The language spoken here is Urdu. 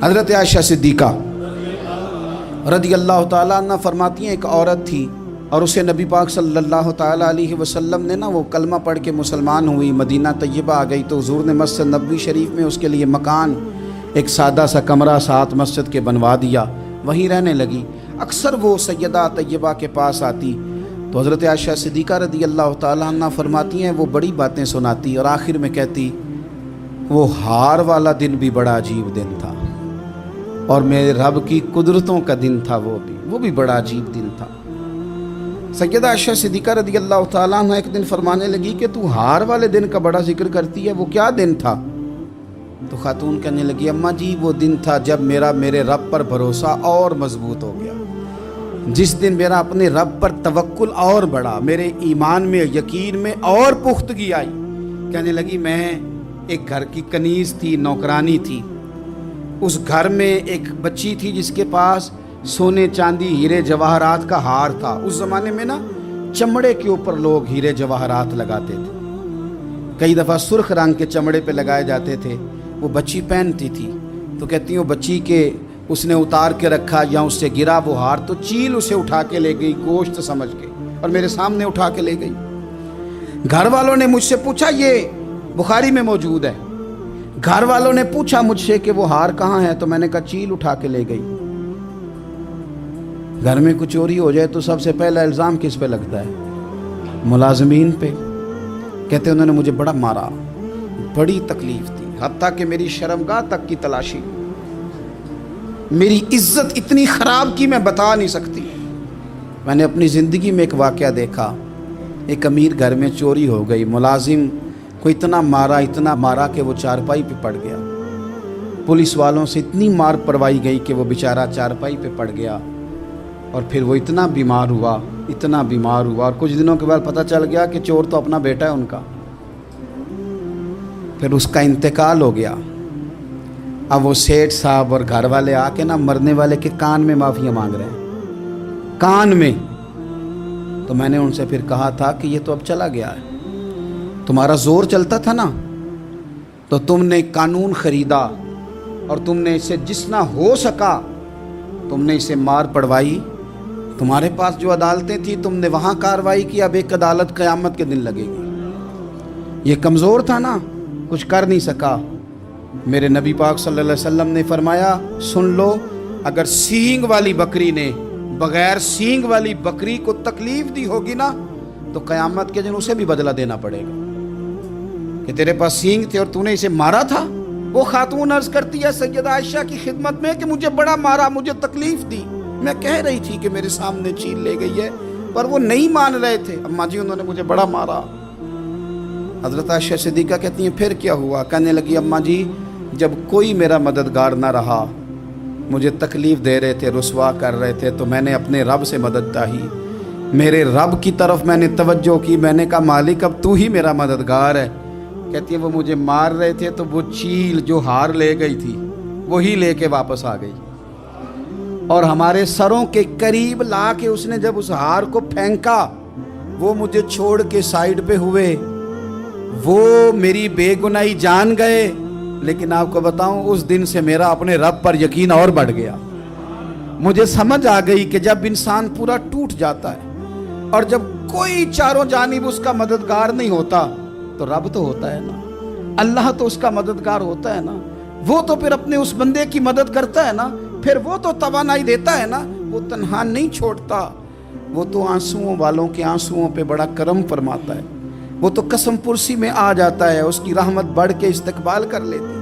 حضرت عائشہ صدیقہ رضی اللہ تعالیٰ عنہ فرماتی ہیں ایک عورت تھی اور اسے نبی پاک صلی اللہ تعالیٰ علیہ وسلم نے وہ کلمہ پڑھ کے مسلمان ہوئی، مدینہ طیبہ آ گئی تو حضور نے مسجد نبوی شریف میں اس کے لیے مکان، ایک سادہ سا کمرہ ساتھ مسجد کے بنوا دیا، وہیں رہنے لگی۔ اکثر وہ سیدہ طیبہ کے پاس آتی تو حضرت عائشہ صدیقہ رضی اللہ تعالیٰ عنہ فرماتی ہیں وہ بڑی باتیں سناتی اور آخر میں کہتی وہ ہار والا دن بھی بڑا عجیب دن تھا اور میرے رب کی قدرتوں کا دن تھا، وہ بھی بڑا عجیب دن تھا۔ سیدہ عائشہ صدیقہ رضی اللہ تعالیٰ عنہ ایک دن فرمانے لگی کہ تو ہار والے دن کا بڑا ذکر کرتی ہے، وہ کیا دن تھا؟ تو خاتون کہنے لگی اماں جی وہ دن تھا جب میرے رب پر بھروسہ اور مضبوط ہو گیا، جس دن میرا اپنے رب پر توکل اور بڑھا، میرے ایمان میں یقین میں اور پختگی آئی۔ کہنے لگی میں ایک گھر کی کنیز تھی، نوکرانی تھی، اس گھر میں ایک بچی تھی جس کے پاس سونے چاندی ہیرے جواہرات کا ہار تھا۔ اس زمانے میں چمڑے کے اوپر لوگ ہیرے جواہرات لگاتے تھے، کئی دفعہ سرخ رنگ کے چمڑے پہ لگائے جاتے تھے، وہ بچی پہنتی تھی تو کہتی ہوں بچی کے اس نے اتار کے رکھا یا اس سے گرا وہ ہار تو چیل اسے اٹھا کے لے گئی گوشت سمجھ کے اور میرے سامنے اٹھا کے لے گئی۔ گھر والوں نے مجھ سے پوچھا، یہ بخاری میں موجود ہے، گھر والوں نے پوچھا مجھ سے کہ وہ ہار کہاں ہے تو میں نے کہا چیل اٹھا کے لے گئی۔ گھر میں کچھ چوری ہو جائے تو سب سے پہلا الزام کس پہ لگتا ہے؟ ملازمین پہ۔ کہتے انہوں نے مجھے بڑا مارا، بڑی تکلیف تھی، حتیٰ کہ میری شرمگاہ تک کی تلاشی، میری عزت اتنی خراب کی میں بتا نہیں سکتی۔ میں نے اپنی زندگی میں ایک واقعہ دیکھا، ایک امیر گھر میں چوری ہو گئی، ملازم کو اتنا مارا کہ وہ چارپائی پہ پڑ گیا، پولیس والوں سے اتنی مار پروائی گئی کہ وہ بیچارہ چارپائی پہ پڑ گیا اور پھر وہ اتنا بیمار ہوا اور کچھ دنوں کے بعد پتہ چل گیا کہ چور تو اپنا بیٹا ہے ان کا، پھر اس کا انتقال ہو گیا۔ اب وہ سیٹھ صاحب اور گھر والے آ کے مرنے والے کے کان میں معافیاں مانگ رہے ہیں، کان میں۔ تو میں نے ان سے پھر کہا تھا کہ یہ تو اب چلا گیا ہے، تمہارا زور چلتا تھا تو تم نے قانون خریدا اور تم نے اسے جتنا ہو سکا تم نے اسے مار پڑوائی، تمہارے پاس جو عدالتیں تھیں تم نے وہاں کارروائی کی، اب ایک عدالت قیامت کے دن لگے گی۔ یہ کمزور تھا کچھ کر نہیں سکا۔ میرے نبی پاک صلی اللہ علیہ وسلم نے فرمایا سن لو، اگر سینگ والی بکری نے بغیر سینگ والی بکری کو تکلیف دی ہوگی تو قیامت کے دن اسے بھی بدلہ دینا پڑے گا کہ تیرے پاس سینگ تھے اور تو نے اسے مارا تھا۔ وہ خاتون عرض کرتی ہے سیدہ عائشہ کی خدمت میں کہ مجھے بڑا مارا، مجھے تکلیف دی، میں کہہ رہی تھی کہ میرے سامنے چیل لے گئی ہے پر وہ نہیں مان رہے تھے، اماں جی انہوں نے مجھے بڑا مارا۔ حضرت عائشہ صدیقہ کہتی ہیں پھر کیا ہوا؟ کہنے لگی اماں جی جب کوئی میرا مددگار نہ رہا، مجھے تکلیف دے رہے تھے، رسوا کر رہے تھے، تو میں نے اپنے رب سے مدد چاہی، میرے رب کی طرف میں نے توجہ کی، میں نے کہا مالک اب تو ہی میرا مددگار ہے۔ کہتی ہے وہ مجھے مار رہے تھے تو وہ چیل جو ہار لے گئی تھی وہی لے کے واپس آ گئی اور ہمارے سروں کے قریب لا کے اس نے جب اس ہار کو پھینکا وہ مجھے چھوڑ کے سائیڈ پہ ہوئے، وہ میری بے گناہی جان گئے، لیکن آپ کو بتاؤں اس دن سے میرا اپنے رب پر یقین اور بڑھ گیا۔ مجھے سمجھ آ گئی کہ جب انسان پورا ٹوٹ جاتا ہے اور جب کوئی چاروں جانب اس کا مددگار نہیں ہوتا تو رب تو ہوتا ہے اللہ تو اس کا مددگار ہوتا ہے وہ تو پھر اپنے اس بندے کی مدد کرتا ہے پھر وہ تو توانائی دیتا ہے وہ تنہا نہیں چھوڑتا، وہ تو آنسوؤں والوں کے آنسوؤں پہ بڑا کرم فرماتا ہے، وہ تو قسم پرسی میں آ جاتا ہے، اس کی رحمت بڑھ کے استقبال کر لیتی ہے۔